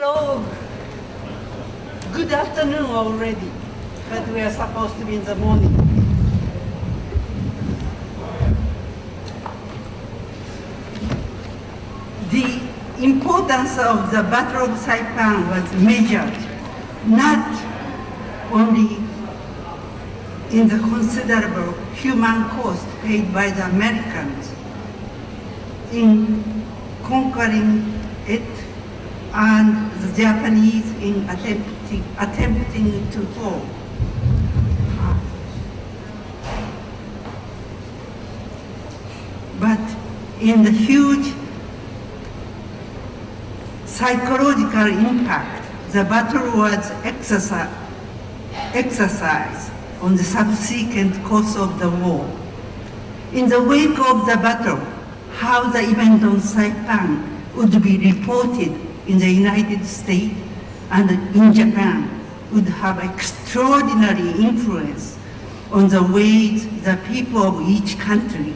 Hello. Good afternoon already, but we are supposed to be in the morning. The importance of the Battle of Saipan was measured not only in the considerable human cost paid by the Americans in conquering it and the Japanese in attempting to hold. But in the huge psychological impact, the battle was exercised on the subsequent course of the war. In the wake of the battle, how the event on Saipan would be reported in the United States and in Japan would have extraordinary influence on the ways the people of each country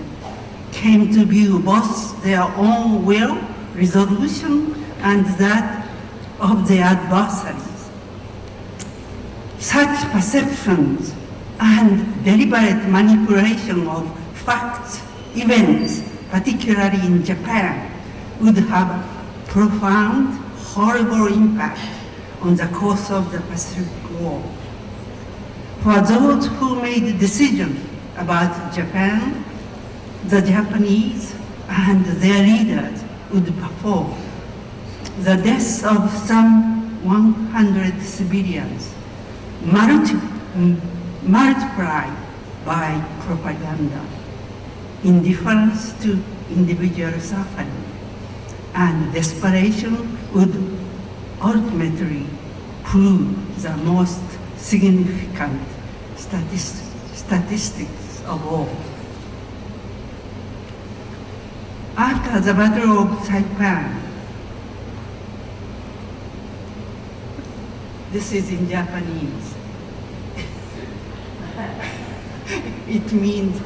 came to view both their own will, resolution, and that of their adversaries. Such perceptions and deliberate manipulation of facts, events, particularly in Japan, would have profound, horrible impact on the course of the Pacific War. For those who made decisions about Japan, the Japanese and their leaders would perform the deaths of some 100 civilians, multiplied by propaganda, indifference to individual suffering, and desperation would ultimately prove the most significant statistics of all. After the Battle of Saipan, this is in Japanese. It means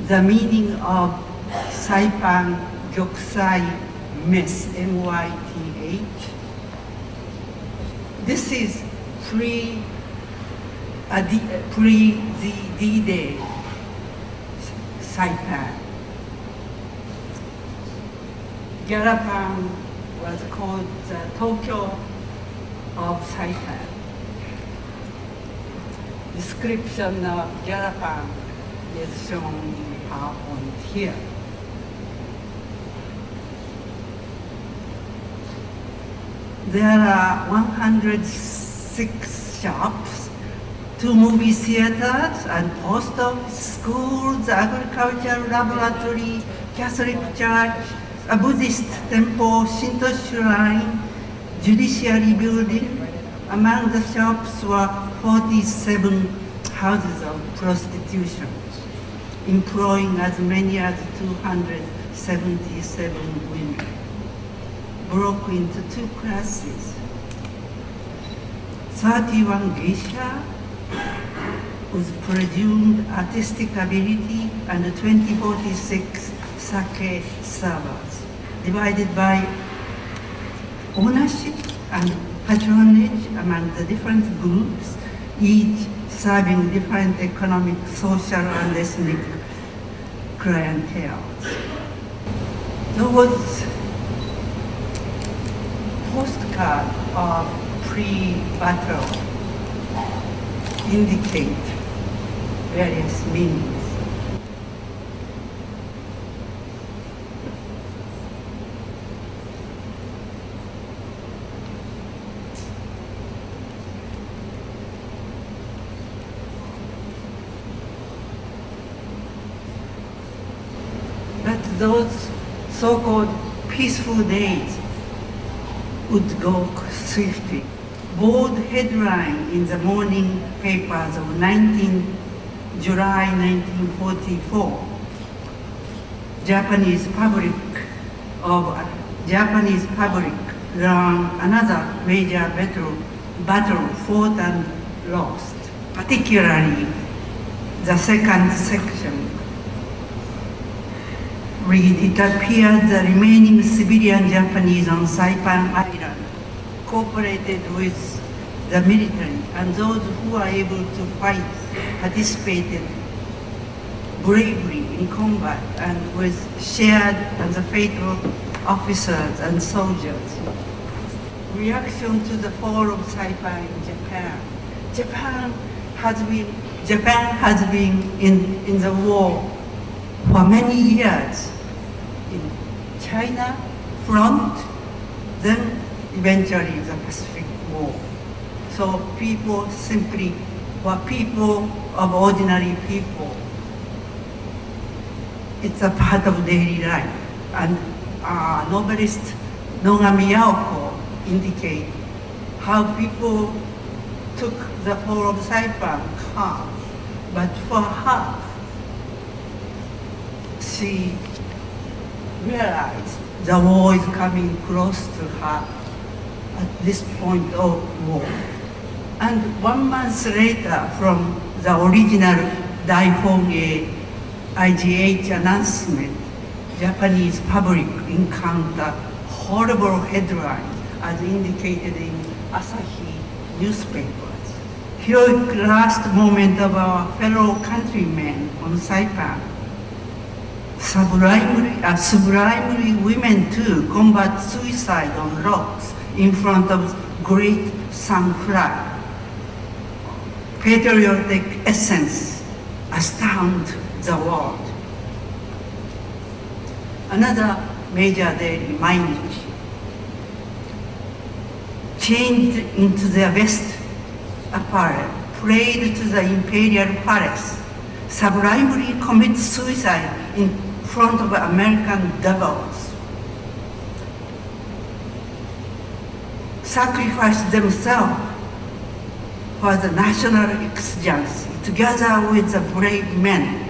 the meaning of Saipan gyokusai mess, M-Y-T-H. This is pre the D-Day Saipan. Japan was called the Tokyo of Saipan. Description of Japan is shown in PowerPoint here. There are 106 shops, 2 movie theaters, and post office, schools, agricultural laboratory, Catholic church, a Buddhist temple, Shinto shrine, judiciary building. Among the shops were 47 houses of prostitution, employing as many as 277 women, broke into 2 classes. 31 geisha with presumed artistic ability and 2046 sake servers, divided by ownership and patronage among the different groups, each serving different economic, social, and ethnic clientele. Those postcards of pre-battle indicate various meanings. But those so-called peaceful days would go swiftly. Bold headline in the morning papers of July 1944. Japanese public learned another major battle fought and lost, particularly the second section, read, it appeared the remaining civilian Japanese on Saipan Island cooperated with the military, and those who were able to fight participated bravely in combat and with shared the fate of officers and soldiers. Reaction to the fall of Saipan in Japan. Japan has been in the war for many years. In China front, then eventually the Pacific War. So people simply were people of ordinary people. It's a part of daily life. And novelist Nogami Yaoko indicate how people took the fall of Saipan calm, but for her, she realized the war is coming close to her at this point of war. And 1 month later, from the original Daihonge IGH announcement, Japanese public encountered horrible headlines as indicated in Asahi newspapers. Heroic last moment of our fellow countrymen on Saipan. Sublimely women too combat suicide on rocks in front of great sun flag. Patriotic essence astound the world. Another major daily, Mainichi, changed into their best apparel, prayed to the imperial palace, sublimely commit suicide in front of American devils, sacrificed themselves for the national exigency, together with the brave men.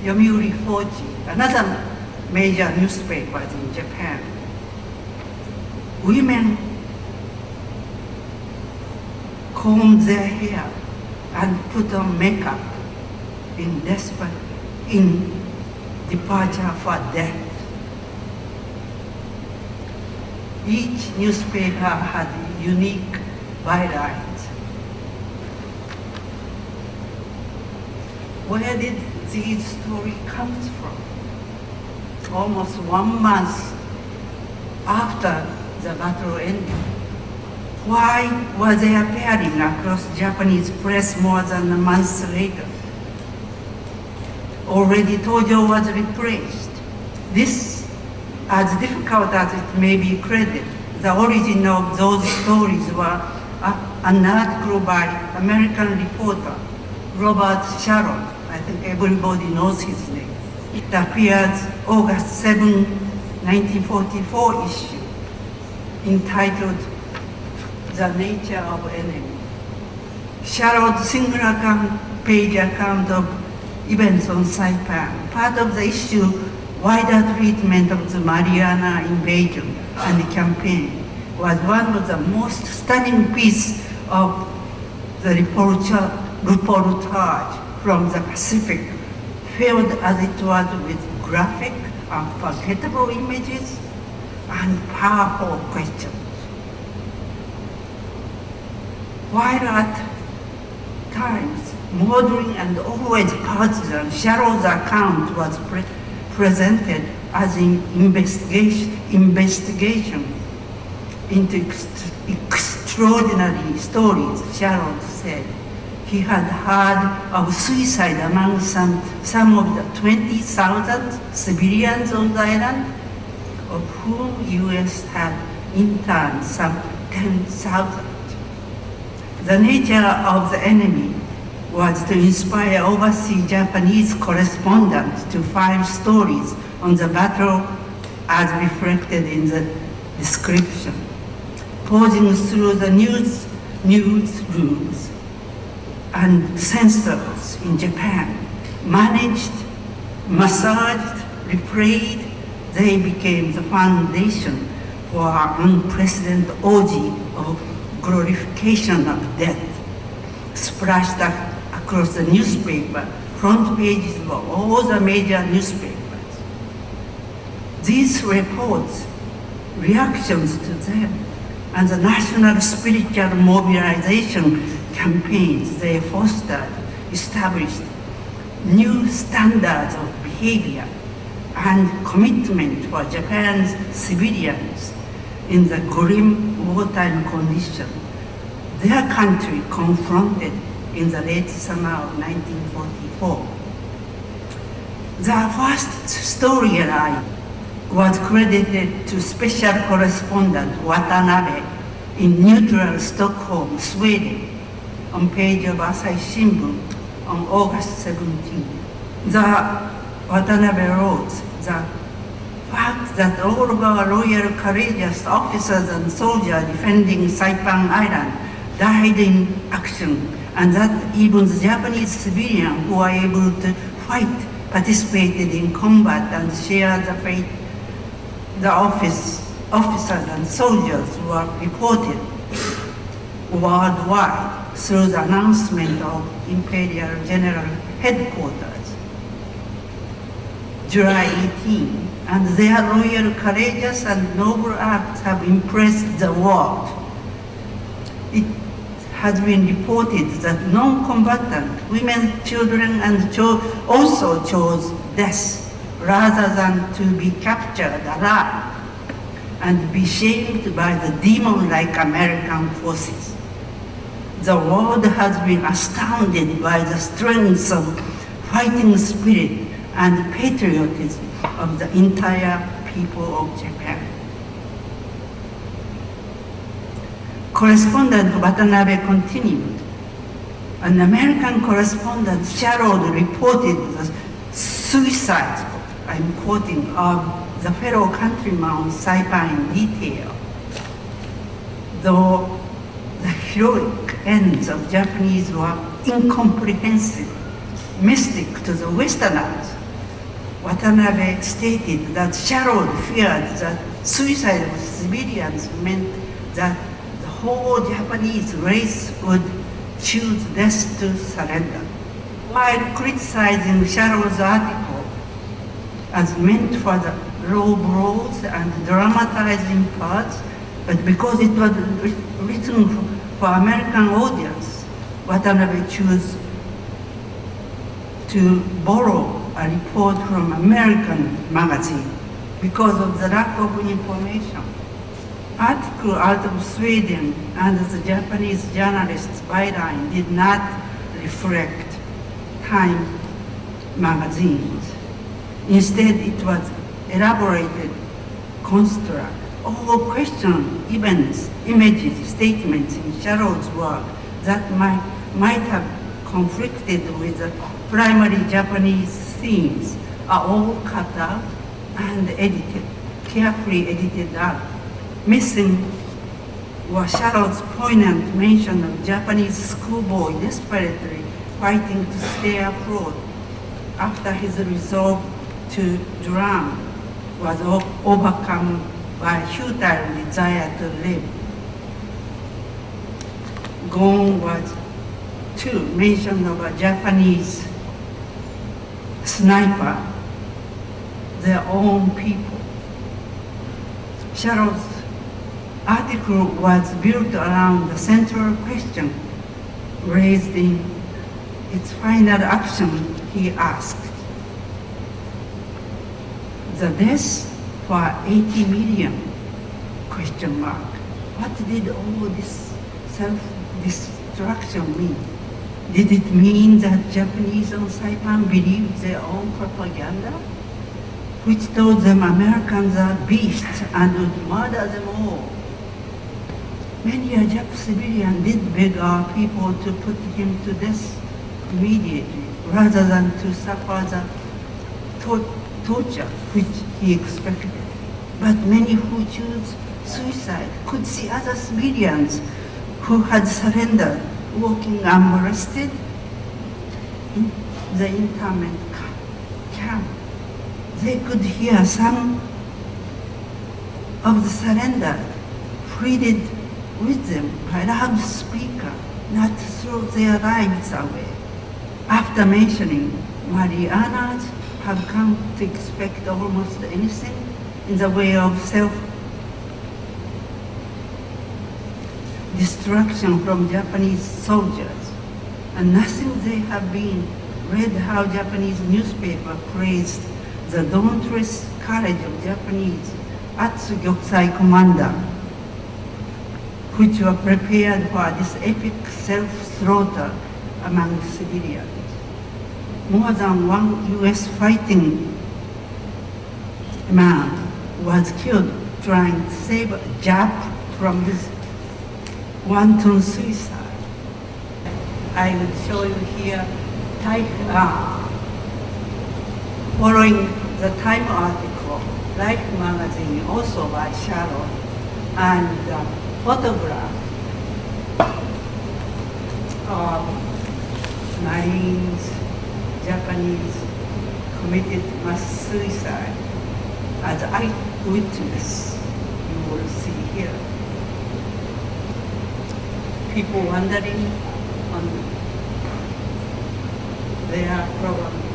Yomiuri Hoji, another major newspaper in Japan. Women comb their hair and put on makeup in departure for death. Each newspaper had unique bylines. Where did these stories come from? Almost 1 month after the battle ended. Why were they appearing across Japanese press more than a month later? Already Tojo was replaced. This, as difficult as it may be credited, the origin of those stories were an article by American reporter Robert Sharrock. I think everybody knows his name. It appears August 7, 1944 issue, entitled The Nature of Enemy. Sharrock's single page account of events on Saipan, part of the issue, wider treatment of the Mariana invasion and campaign, was one of the most stunning pieces of the reportage from the Pacific, filled as it was with graphic, unforgettable images and powerful questions. While at times modern and always partisan, Sharrock's account was presented as an investigation into extraordinary stories. Sharrock said he had heard of suicide among some of the 20,000 civilians on the island, of whom U.S. had interned some 10,000. The nature of the enemy was to inspire overseas Japanese correspondents to file stories on the battle as reflected in the description. Pausing through the newsrooms and censors in Japan, managed, massaged, replayed, they became the foundation for our unprecedented orgy of glorification of death, splashed across the newspaper, front pages of all the major newspapers. These reports, reactions to them, and the national spiritual mobilization campaigns they fostered established new standards of behavior and commitment for Japan's civilians in the grim wartime condition their country confronted in the late summer of 1944. The first storyline was credited to special correspondent Watanabe in neutral Stockholm, Sweden, on page of Asahi Shimbun on August 17. The Watanabe wrote, the fact that all of our loyal, courageous officers and soldiers defending Saipan Island died in action, and that even the Japanese civilians who were able to fight participated in combat and shared the fate the officers and soldiers were reported worldwide through the announcement of Imperial General Headquarters, July 18, and their loyal, courageous, and noble acts have impressed the world. It has been reported that non-combatant women, children, and also chose death rather than to be captured alive and be shamed by the demon-like American forces. The world has been astounded by the strength of fighting spirit and patriotism of the entire people of Japan. Correspondent Watanabe continued. An American correspondent, Sherrod, reported the suicides, I'm quoting, of the fellow countrymen on Saipan in detail. Though the heroic ends of Japanese were incomprehensible, mystic to the Westerners, Watanabe stated that Sherrod feared that suicide of civilians meant that the whole Japanese race would choose death to surrender. While criticizing Sherrod's article as meant for the low blows and dramatizing parts, but because it was written for American audience, Watanabe chose to borrow a report from American magazine because of the lack of information. Article out of Sweden and the Japanese journalist's byline did not reflect Time magazines. Instead, it was elaborated construct, all question, events, images, statements in Sherrod's work that might have conflicted with the primary Japanese themes are all cut out and edited, carefully edited out. Missing was Sherrod's poignant mention of Japanese schoolboy desperately fighting to stay afloat after his resolve to drown was overcome by futile desire to live. Gone was too mention of a Japanese sniper, their own people. Sherrod's article was built around the central question raised in its final action. He asked, the death for 80 million, question mark. What did all this self-destruction mean? Did it mean that Japanese on Saipan believed their own propaganda, which told them Americans are beasts and would murder them all? Many a Jap civilian did beg our people to put him to death immediately, rather than to suffer the torture which he expected. But many who chose suicide could see other civilians who had surrendered walking unmolested in the internment camp. They could hear some of the surrendered pleaded with them by loudspeaker not to throw their lives away. After mentioning Marianas have come to expect almost anything, in the way of self-destruction from Japanese soldiers, and nothing they have been read how Japanese newspaper praised the dauntless courage of Japanese gyokusai commander, which were prepared for this epic self-slaughter among civilians. More than one U.S. fighting man was killed trying to save a Jap from this wanton suicide. I will show you here following the Time article, Life magazine, also by Sharon, and photograph of Marines, Japanese committed mass suicide as eyewitness. You will see here. People wondering on their probably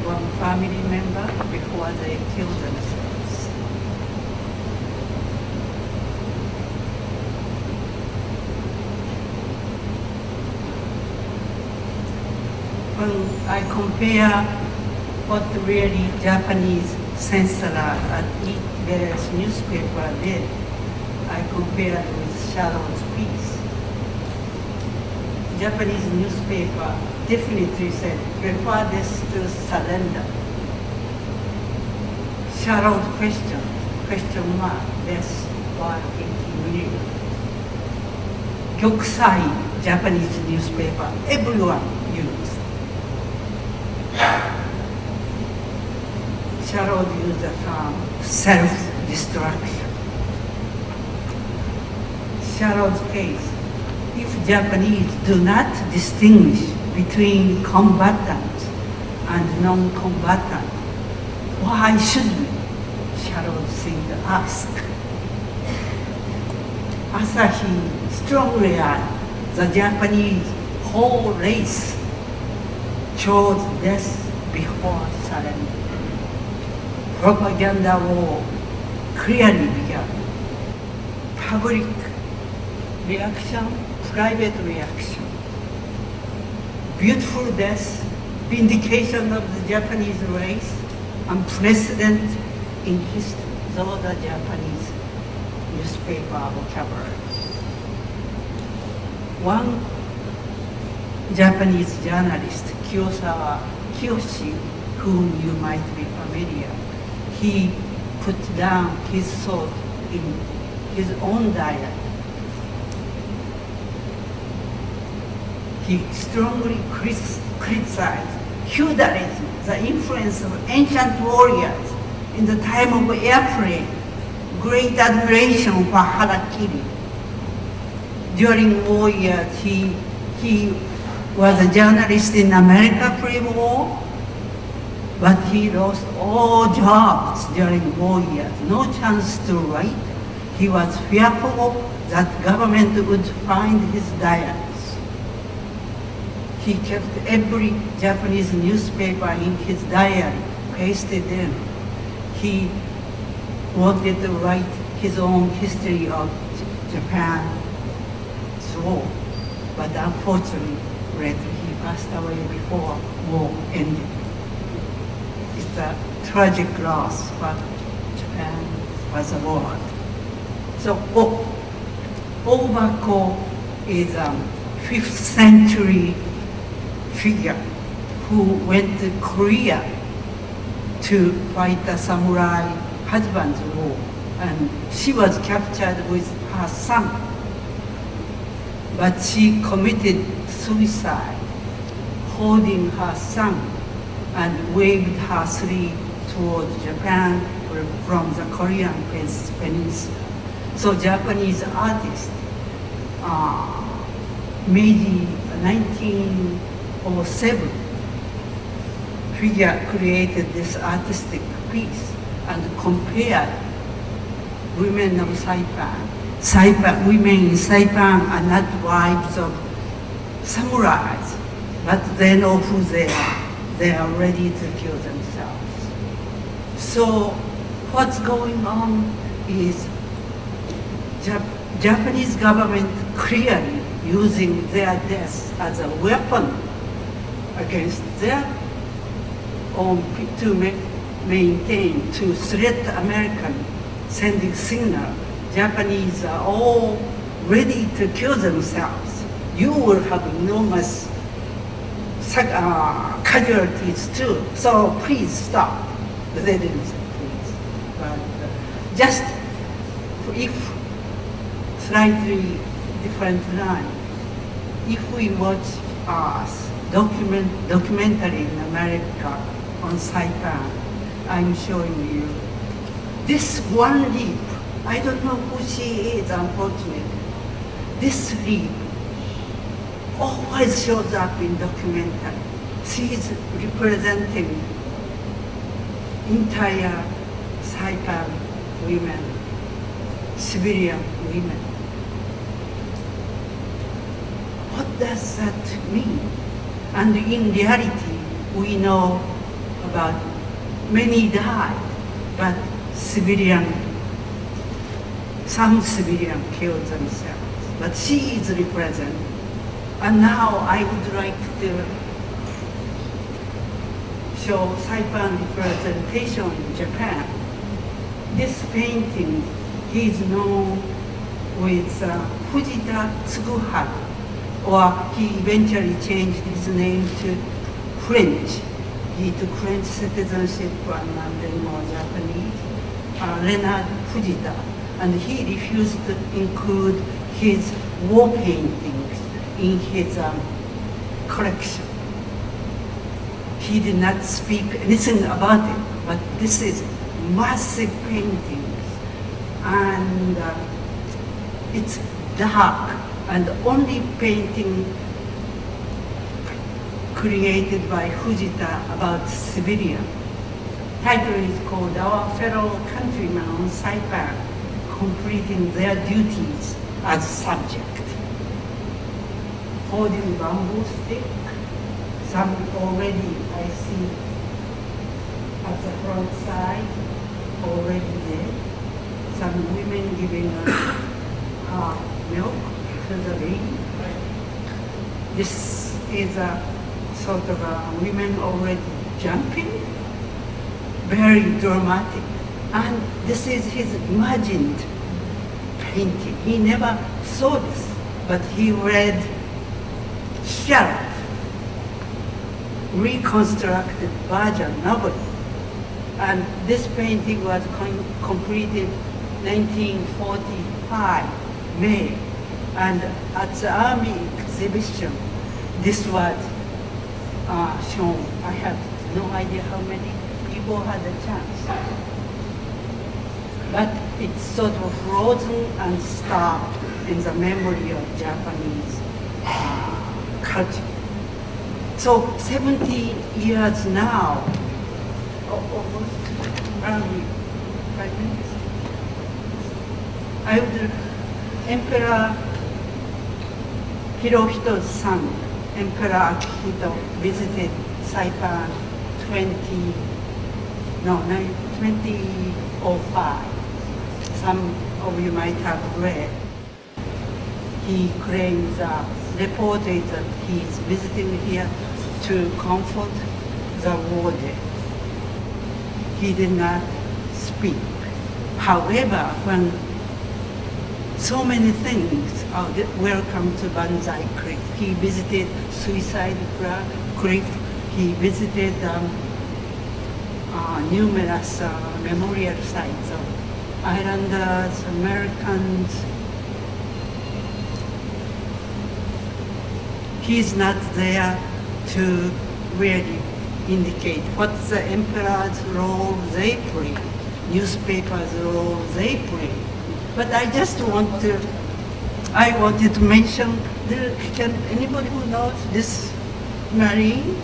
one family member before they kill themselves. When I compare what really Japanese censorers at each various newspaper did, I compared with Sharon's piece. Japanese newspaper definitely said, prefer this to surrender. Sharon's question mark, this was intimidation. Gyokusai, Japanese newspaper, everyone used. Sharon used the term self-destruction. Sharon's case, if Japanese do not distinguish between combatants and non-combatants, why should we? Sharon seemed to ask. Asahi strongly argued the Japanese whole race chose death before surrender. Propaganda war clearly began. Public reaction, private reaction. Beautiful death, vindication of the Japanese race, unprecedented in history. Those are Japanese newspaper vocabulary. One Japanese journalist, Kiyoshi, whom you might be familiar, he put down his thought in his own diary. He strongly criticized feudalism, the influence of ancient warriors in the time of airplane, great admiration for harakiri. During war years, he was a journalist in America pre-war, but he lost all jobs during war years, no chance to write. He was fearful that government would find his diaries. He kept every Japanese newspaper in his diary, pasted in. He wanted to write his own history of Japan's war, but unfortunately, he passed away before war ended. It's a tragic loss, but Japan was a war. So, Obako is a 5th century figure who went to Korea to fight the samurai husband's war, and she was captured with her son, but she committed suicide, holding her son and waved her sleeve towards Japan from the Korean peninsula. So Japanese artist, Meiji 1907 figure created this artistic piece and compared women of Saipan. Women in Saipan are not wives of samurais, but they know who they are. They are ready to kill themselves. So what's going on is Japanese government clearly using their death as a weapon against their own to maintain, to threat American, sending signal. Japanese are all ready to kill themselves. You will have enormous casualties too. So please stop. They didn't say please. But just if slightly different line, if we watch documentary in America on Saipan, I'm showing you this one leap. I don't know who she is, unfortunately. This leap always shows up in documentary. She is representing entire Saipan women, civilian women. What does that mean? And in reality, we know about many died, but some civilian killed themselves. But she is represented. And now I would like to show Saipan representation in Japan. This painting, he is known with Fujita Tsuguharu, or he eventually changed his name to French. He took French citizenship and then more Japanese, Leonard Fujita. And he refused to include his war paintings in his collection. He did not speak anything about it, but this is massive paintings. And it's dark, and only painting created by Fujita about civilian. Title is called Our Fellow Countrymen on Saipan, Completing Their Duties as Subject. Holding bamboo stick, some already I see at the front side, already there. Some women giving milk to the baby. This is a sort of women already jumping, very dramatic. And this is his imagined painting. He never saw this, but he read shelf, reconstructed version novel. And this painting was completed 1945, May. And at the Army exhibition, this was shown. I have no idea how many people had a chance. But it's sort of frozen and stopped in the memory of Japanese culture. So 70 years now, almost around 5 minutes, Emperor Hirohito's son, Emperor Akihito, visited Saipan 2005. Some of you might have read. He claims, reported that he is visiting here to comfort the war dead. He did not speak. However, when so many things are welcome to Banzai Creek. He visited Suicide Creek. He visited numerous memorial sites of islanders, Americans. He's not there to really indicate what's the emperor's role they play, newspapers' role they play. But I just wanted to mention, can anybody who knows this Marine?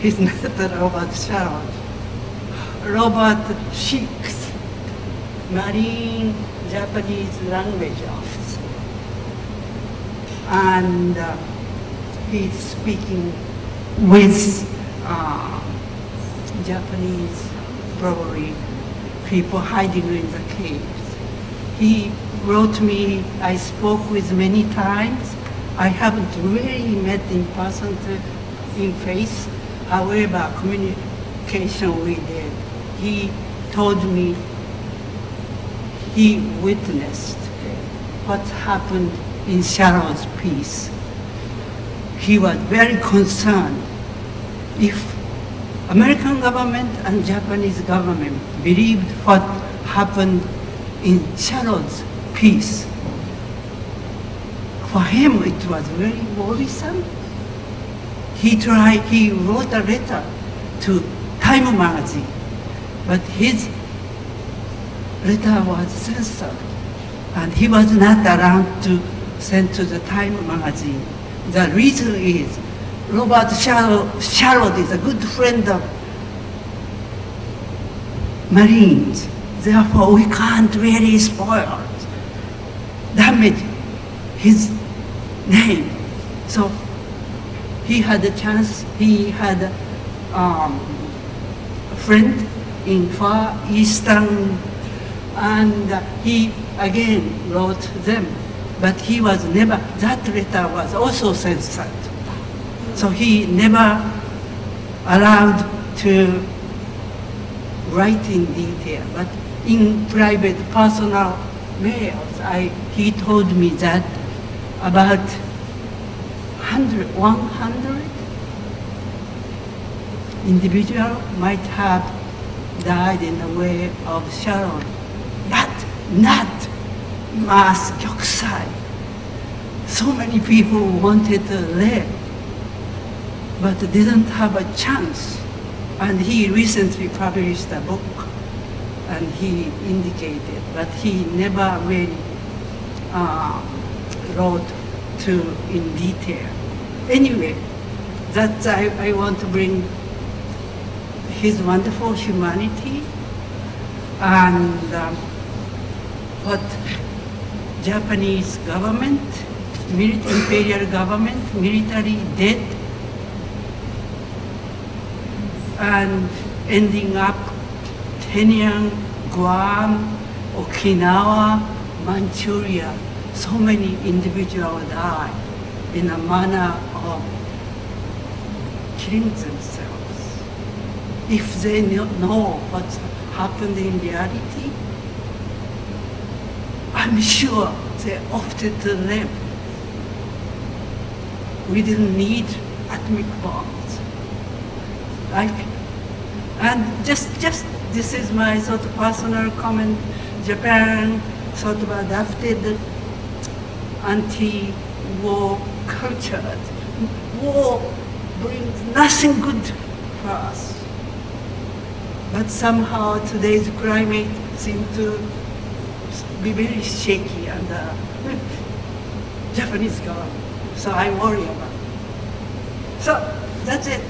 He's not Robert Sherwood. Robert Sheeks, Marine Japanese language officer. and he's speaking with Japanese, probably people hiding in the caves. He wrote me, I spoke with many times. I haven't really met in person in face. However, communication we did. He told me he witnessed what happened in Shallow's piece. He was very concerned if American government and Japanese government believed what happened in Shallow's piece. For him, it was very worrisome. He wrote a letter to Time magazine, but his letter was censored, and he was not allowed to send to the Time magazine. The reason is Robert Shallow is a good friend of Marines. Therefore, we can't really spoil, damage his name. So he had a chance. He had a friend in Far Eastern, and he again wrote them. But he was never, that letter was also censored. So he never allowed to write in detail. But in private, personal mails, he told me that about 100 individuals might have died in the way of Sharon, but not mass gyokusai. So many people wanted to live, but didn't have a chance. And he recently published a book, and he indicated, but he never really wrote in detail. Anyway, that's I want to bring his wonderful humanity and what Japanese government, imperial government, military did, and ending up Tinian, Guam, Okinawa, Manchuria. So many individuals died in a manner of killing themselves. If they know what happened in reality, I'm sure they opted to live. We didn't need atomic bombs. And just this is my sort of personal comment. Japan sort of adapted anti-war culture. War brings nothing good for us. But somehow today's climate seems to be very shaky under Japanese government. So I worry about it. So that's it.